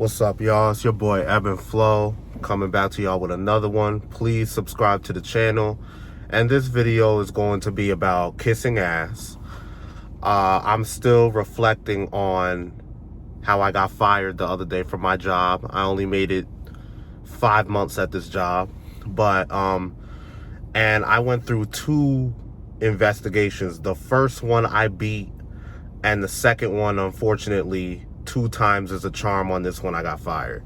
What's up, y'all? It's your boy Ebb and Flow coming back to y'all with another one. Please subscribe to the channel. And this video is going to be about kissing ass. I'm still reflecting on how I got fired the other day from my job. I only made it 5 months at this job, but and I went through 2 investigations. The first one I beat, and the second one, unfortunately, 2 times as a charm. On this one, I got fired.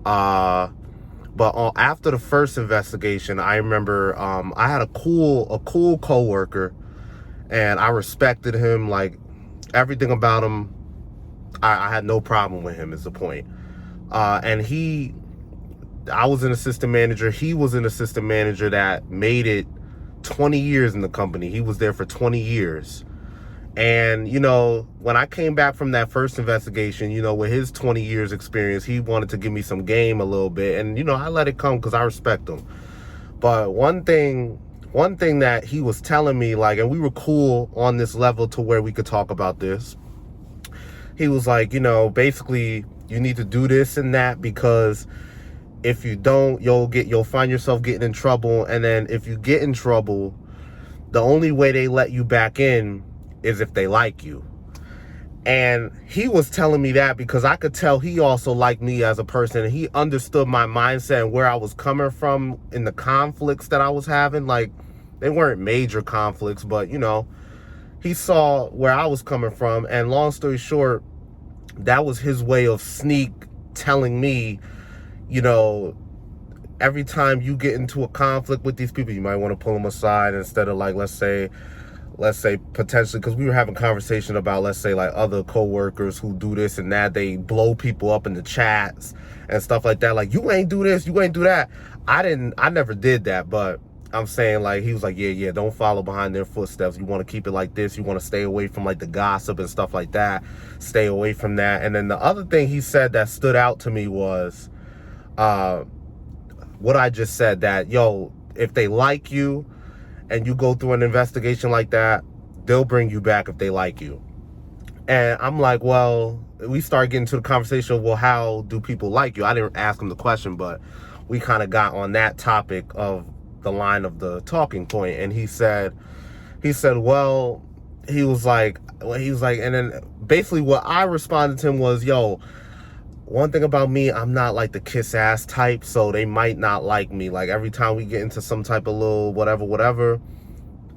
But after the first investigation, I remember I had a cool coworker, and I respected him. Like, everything about him, I had no problem with him, is the point. And I was an assistant manager. He was an assistant manager that made it 20 years in the company. He was there for 20 years. And, you know, when I came back from that first investigation, you know, with his 20 years experience, he wanted to give me some game a little bit. And, you know, I let it come because I respect him. But one thing that he was telling me, like, and we were cool on this level to where we could talk about this. He was like, you know, basically, you need to do this and that, because if you don't, you'll find yourself getting in trouble. And then if you get in trouble, the only way they let you back in is if they like you. And he was telling me that because I could tell he also liked me as a person, and he understood my mindset and where I was coming from in the conflicts that I was having. Like, they weren't major conflicts, but, you know, he saw where I was coming from. And long story short, that was his way of sneak telling me, you know, every time you get into a conflict with these people, you might want to pull them aside, instead of, like, let's say potentially, because we were having conversation about, let's say, like, other co-workers who do this and that. They blow people up in the chats and stuff like that. Like, you ain't do this, you ain't do that. I never did that, but I'm saying, like, he was like, yeah, don't follow behind their footsteps. You want to keep it like this. You want to stay away from, like, the gossip and stuff like that. Stay away from that. And then the other thing he said that stood out to me was what I just said, that, yo, if they like you and you go through an investigation like that, they'll bring you back if they like you. And I'm like, well, we started getting to the conversation of, well, how do people like you? I didn't ask him the question, but we kind of got on that topic of the line of the talking point. And he said, well, he was like, and then basically what I responded to him was, yo, one thing about me, I'm not like the kiss ass type, so they might not like me. Like, every time we get into some type of little whatever,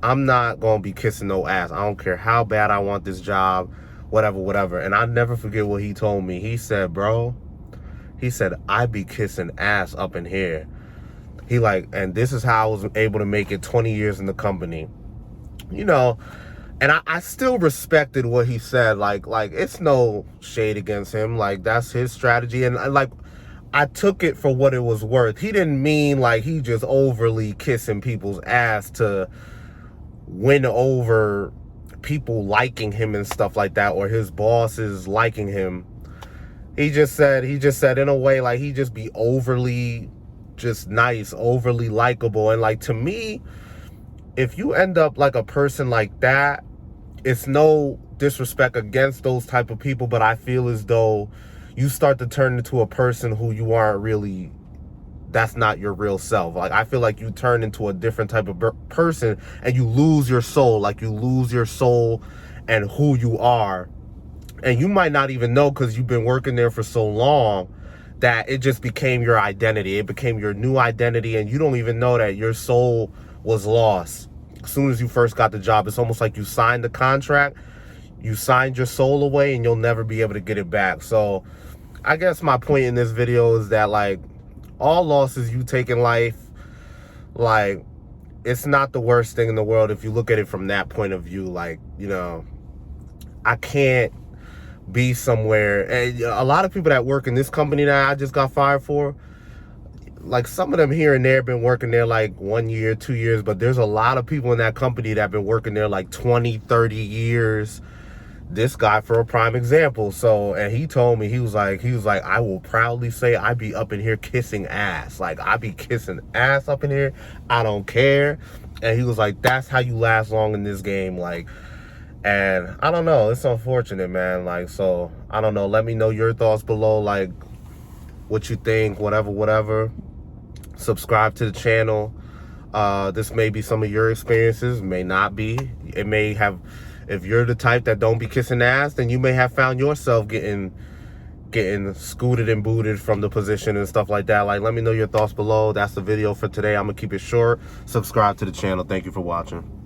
I'm not gonna be kissing no ass. I don't care how bad I want this job, whatever. And I never forget what he told me. He said, bro, I be kissing ass up in here. He like, and this is how I was able to make it 20 years in the company. You know, and I still respected what he said. Like it's no shade against him. Like, that's his strategy. And like, I took it for what it was worth. He didn't mean like he just overly kissing people's ass to win over people liking him and stuff like that, or his bosses liking him. He just said in a way, like, he just be overly just nice, overly likable. And like, to me, if you end up like a person like that, it's no disrespect against those type of people, but I feel as though you start to turn into a person who you aren't really, that's not your real self. Like, I feel like you turn into a different type of person, and you lose your soul. Like, you lose your soul and who you are. And you might not even know, because you've been working there for so long, that it just became your identity. It became your new identity, and you don't even know that your soul was lost. As soon as you first got the job, it's almost like you signed the contract, you signed your soul away, and you'll never be able to get it back. So I guess my point in this video is that, like, all losses you take in life, like, it's not the worst thing in the world if you look at it from that point of view. Like, you know, I can't be somewhere, and a lot of people that work in this company that I just got fired for, like, some of them here and there been working there like 1 year, 2 years, but there's a lot of people in that company that have been working there like 20, 30 years. This guy, for a prime example. So, and he told me, he was like, I will proudly say I be up in here kissing ass. Like, I be kissing ass up in here. I don't care. And he was like, that's how you last long in this game. Like, and I don't know, it's unfortunate, man. Like, so I don't know, let me know your thoughts below. Like, what you think, whatever. Subscribe to the channel. This may be some of your experiences, may not be. It may have, if you're the type that don't be kissing ass, then you may have found yourself getting scooted and booted from the position and stuff like that. Like, let me know your thoughts below. That's the video for today. I'm gonna keep it short. Subscribe to the channel. Thank you for watching.